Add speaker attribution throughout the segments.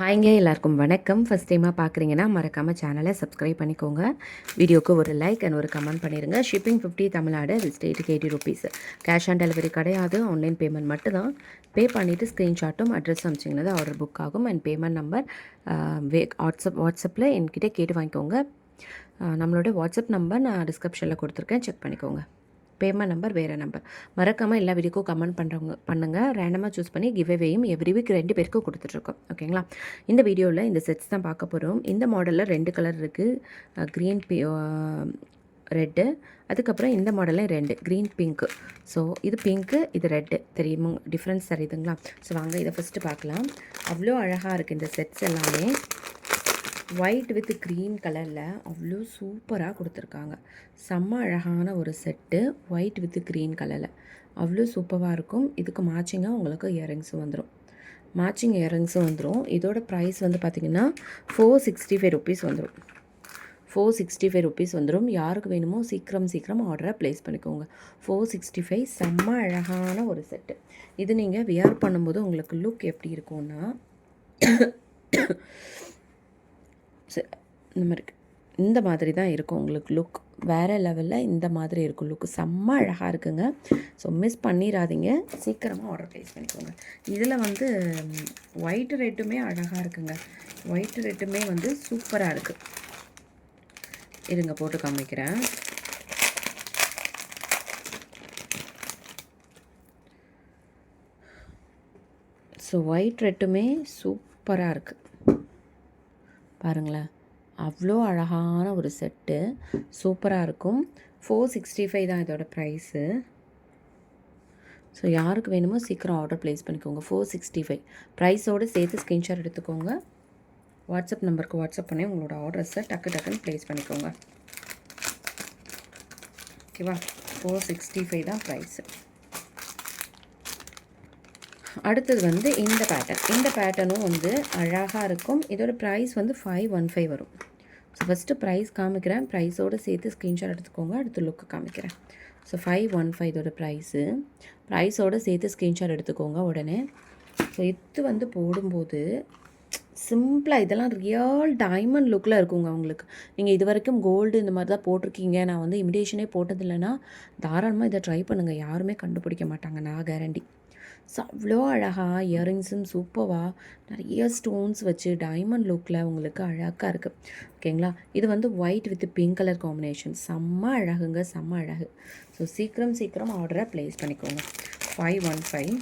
Speaker 1: ஹாய்ங்க எல்லாருக்கும் வணக்கம். ஃபஸ்ட் டைமாக பார்க்குறீங்கன்னா மறக்காமல் சேனலை சப்ஸ்கிரைப் பண்ணிக்கோங்க. வீடியோக்கு ஒரு லைக் அண்ட் ஒரு கமெண்ட் பண்ணிடுங்க. ஷிப்பிங் 50 தமிழ்நாடு, ஸ்டேட்டுக்கு 80 ருபீஸ். கேஷ் ஆன் டெலிவரி கிடையாது, ஆன்லைன் பேமெண்ட் மட்டும்தான். பே பண்ணிவிட்டு ஸ்க்ரீன்ஷாட்டும் அட்ரஸ் அனுப்பிச்சிங்கன்னா ஆர்டர் புக் ஆகும். அண்ட் பேமெண்ட் நம்பர் வாட்ஸ்அப்பில் என்கிட்ட கேட்டு வாங்கிக்கோங்க. நம்மளோட வாட்ஸ்அப் நம்பர் நான் டிஸ்கிரிப்ஷனில் கொடுத்துருக்கேன், செக் பண்ணிக்கோங்க. பேமெண்ட் நம்பர் வேறு நம்பர். மறக்காமல் எல்லா வீடியோக்கும் கமெண்ட் பண்ணுங்கள். ரேண்டமாக சூஸ் பண்ணி கிவ்அவேயும் எவ்ரி வீக் 2 பேருக்கும் கொடுத்துட்ருக்கோம். ஓகேங்களா? இந்த வீடியோவில் இந்த செட்ஸ் தான் பார்க்க போகிறோம். இந்த மாடலில் 2 கலர் இருக்குது, க்ரீன் ரெட்டு. அதுக்கப்புறம் இந்த மாடலில் 2 க்ரீன் பிங்க்கு. ஸோ இது பிங்க்கு, இது ரெட்டு. தெரியுமா டிஃப்ரென்ஸ் தெரியுதுங்களா? ஸோ வாங்க இதை ஃபஸ்ட்டு பார்க்கலாம். அவ்வளோ அழகாக இருக்குது இந்த செட்ஸ் எல்லாமே. ஒயிட் வித் க்ரீன் கலரில் அவ்வளோ சூப்பராக கொடுத்துருக்காங்க. செம்ம அழகான ஒரு செட்டு, ஒயிட் வித் க்ரீன் கலரில் அவ்வளோ சூப்பராக இருக்கும். இதுக்கு மேட்சிங்காக உங்களுக்கு இயரிங்ஸும் வந்துடும். மேட்சிங் இயரிங்ஸும் வந்துடும். இதோட ப்ரைஸ் வந்து பார்த்திங்கன்னா 465 ருபீஸ் வந்துடும். 465 ருபீஸ் வந்துடும். யாருக்கு வேணுமோ சீக்கிரம் ஆர்டரை ப்ளேஸ் பண்ணிக்கோங்க. 465 செம்ம அழகான ஒரு செட்டு. இது நீங்கள் வியர் பண்ணும்போது உங்களுக்கு லுக் எப்படி இருக்கும்னா இந்த மாதிரி தான் இருக்கும் உங்களுக்கு லுக். வேறு லெவலில் இந்த மாதிரி இருக்கும் லுக். செம்ம அழகாக இருக்குங்க. ஸோ மிஸ் பண்ணிடாதீங்க, சீக்கிரமாக ஆர்டர் ப்ளேஸ் பண்ணிக்கோங்க. இதில் வந்து ஒயிட் ரெட்டுமே அழகாக இருக்குங்க. ஒயிட் ரெட்டுமே வந்து சூப்பராக இருக்குது. இருங்க போட்டு காமிக்கிறேன். ஸோ ஒயிட் ரெட்டுமே சூப்பராக இருக்குது பாருங்களேன். அவ்வளோ அழகான ஒரு செட்டு, சூப்பராக இருக்கும். 465 தான் இதோட ப்ரைஸு. ஸோ யாருக்கு வேணுமோ சீக்கிரம் ஆர்டர் ப்ளேஸ் பண்ணிக்கோங்க. 465 ப்ரைஸோடு சேர்த்து ஸ்க்ரீன்ஷாட் எடுத்துக்கோங்க. வாட்ஸ்அப் நம்பருக்கு வாட்ஸ்அப் பண்ணி உங்களோட ஆர்டர்ஸை டக்குன்னு ப்ளேஸ் பண்ணிக்கோங்க. ஓகேவா? 465 தான் ப்ரைஸு. அடுத்தது வந்து இந்த பேட்டர்னும் வந்து அழகாக இருக்கும். இதோட ப்ரைஸ் வந்து 515 வரும். ஸோ ஃபஸ்ட்டு ப்ரைஸ் காமிக்கிறேன், ப்ரைஸோடு சேர்த்து ஸ்க்ரீன்ஷாட் எடுத்துக்கோங்க. அடுத்து லுக்கு காமிக்கிறேன். ஸோ 515 இதோட ப்ரைஸோடு சேர்த்து ஸ்க்ரீன்ஷாட் எடுத்துக்கோங்க உடனே. ஸோ இது வந்து போடும்போது சிம்பிளாக இதெல்லாம் ரியல் டைமண்ட் லுக்கில் இருக்குங்க உங்களுக்கு. நீங்கள் இது வரைக்கும் கோல்டு இந்த மாதிரி தான் போட்டிருக்கீங்க, நான் வந்து இமிடேஷனே போட்டதில்லைன்னா தாராளமாக இதை ட்ரை பண்ணுங்கள். யாருமே கண்டுபிடிக்க மாட்டாங்க, நான் கேரண்டி. ஸோ அவ்வளோ அழகாக இயரிங்ஸும் சூப்பராக நிறைய ஸ்டோன்ஸ் வச்சு டைமண்ட் லுக்கில் உங்களுக்கு அழகாக இருக்குது. ஓகேங்களா? இது வந்து white with pink colour combination. செம்ம அழகுங்க, செம்ம அழகு. ஸோ சீக்கிரம் ஆர்டரை ப்ளேஸ் பண்ணிக்கோங்க. 515.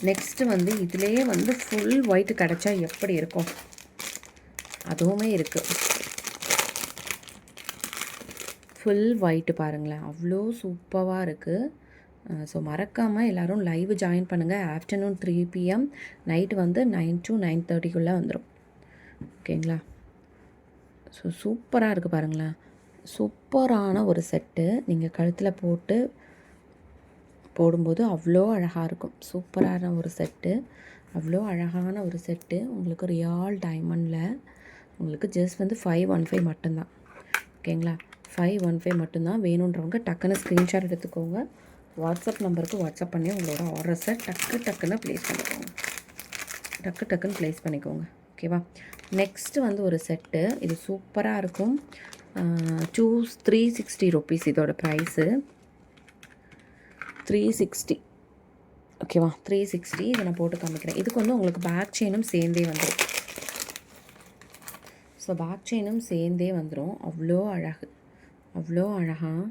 Speaker 1: நெக்ஸ்ட்டு வந்து இதிலேயே வந்து ஃபுல் ஒயிட் கிடச்சா எப்படி இருக்கும், அதுவுமே இருக்குது. ஃபுல் ஒயிட்டு பாருங்களேன், அவ்வளோ சூப்பராக இருக்குது. ஸோ மறக்காமல் எல்லோரும் லைவ் ஜாயின் பண்ணுங்கள். ஆஃப்டர்நூன் 3 PM, நைட்டு வந்து 9 to 9:30 வந்துடும். ஓகேங்களா? ஸோ சூப்பராக இருக்குது பாருங்களேன். சூப்பரான ஒரு செட்டு. நீங்கள் கழுத்தில் போடும்போது அவ்வளோ அழகாக இருக்கும். சூப்பரான ஒரு செட்டு, அவ்வளோ அழகான ஒரு செட்டு. உங்களுக்கு ரியல் டைமண்டில் உங்களுக்கு ஜஸ்ட் வந்து 515 மட்டும்தான். ஓகேங்களா? 515 மட்டும்தான். வேணுன்றவங்க டக்குன்னு ஸ்க்ரீன்ஷாட் எடுத்துக்கோங்க. வாட்ஸ்அப் நம்பருக்கு வாட்ஸ்அப் பண்ணி உங்களோட ஆர்டர்ஸை டக்குன்னு ப்ளேஸ் பண்ணிக்கோங்க. ஓகேவா? நெக்ஸ்ட்டு வந்து ஒரு செட்டு. இது சூப்பராக இருக்கும். 360 ருபீஸ் இதோட ப்ரைஸு. 360. ஓகேவா? 360 இதை நான் போட்டு காமிக்கிறேன். இதுக்கு வந்து உங்களுக்கு பேக் செயினும் சேர்ந்தே வந்துடும். ஸோ பேக் செயினும் சேர்ந்தே வந்துடும். அவ்வளோ அழகாக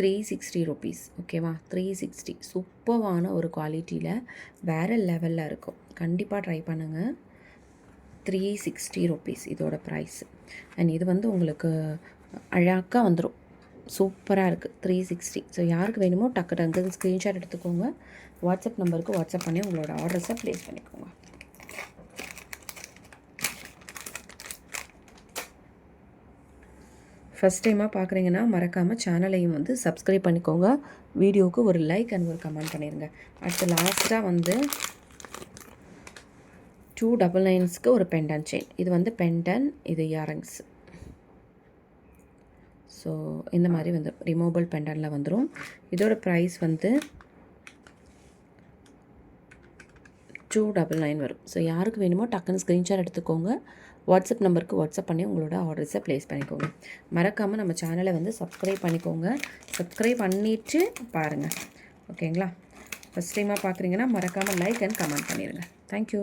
Speaker 1: 360 ருபீஸ். ஓகேவா? 360 சூப்பரான ஒரு குவாலிட்டியில் வேறு லெவலில் இருக்கும். கண்டிப்பாக ட்ரை பண்ணுங்கள். 360 ருபீஸ் இதோட ப்ரைஸ். அண்ட் இது வந்து உங்களுக்கு அழகாக வந்துடும். சூப்பராக இருக்குது. 360. ஸோ யாருக்கு வேணுமோ டக்கு ஸ்க்ரீன்ஷாட் எடுத்துக்கோங்க. வாட்ஸ்அப் நம்பருக்கு வாட்ஸ்அப் பண்ணி உங்களோட ஆர்டர்ஸை ப்ளேஸ் பண்ணிக்கோங்க. ஃபஸ்ட் டைமாக பார்க்குறீங்கன்னா மறக்காமல் சேனலையும் வந்து சப்ஸ்கிரைப் பண்ணிக்கோங்க. வீடியோவுக்கு ஒரு லைக் அண்ட் ஒரு கமெண்ட் பண்ணிடுங்க. அடுத்து லாஸ்ட்டாக வந்து 299க்கு ஒரு பெண்டன் செயின். இது வந்து பெண்டன், இது இயரிங்ஸ். ஸோ இந்த மாதிரி வந்து ரிமூவபிள் பெண்டனில் வந்துடும். இதோட ப்ரைஸ் வந்து 299 வரும். ஸோ யாருக்கு வேணுமோ டக்குன்னு ஸ்க்ரீன்ஷாட் எடுத்துக்கோங்க. வாட்ஸ்அப் நம்பருக்கு வாட்ஸ்அப் பண்ணி உங்களோட ஆர்டர்ஸை ப்ளேஸ் பண்ணிக்கோங்க. மறக்காமல் நம்ம சேனலை வந்து சப்ஸ்கிரைப் பண்ணிக்கோங்க. சப்ஸ்கிரைப் பண்ணிவிட்டு பாருங்கள். ஓகேங்களா? ஃபஸ்ட் டைமாக பார்க்குறீங்கன்னா மறக்காமல் லைக் அண்ட் கமெண்ட் பண்ணிடுங்க. தேங்க்யூ.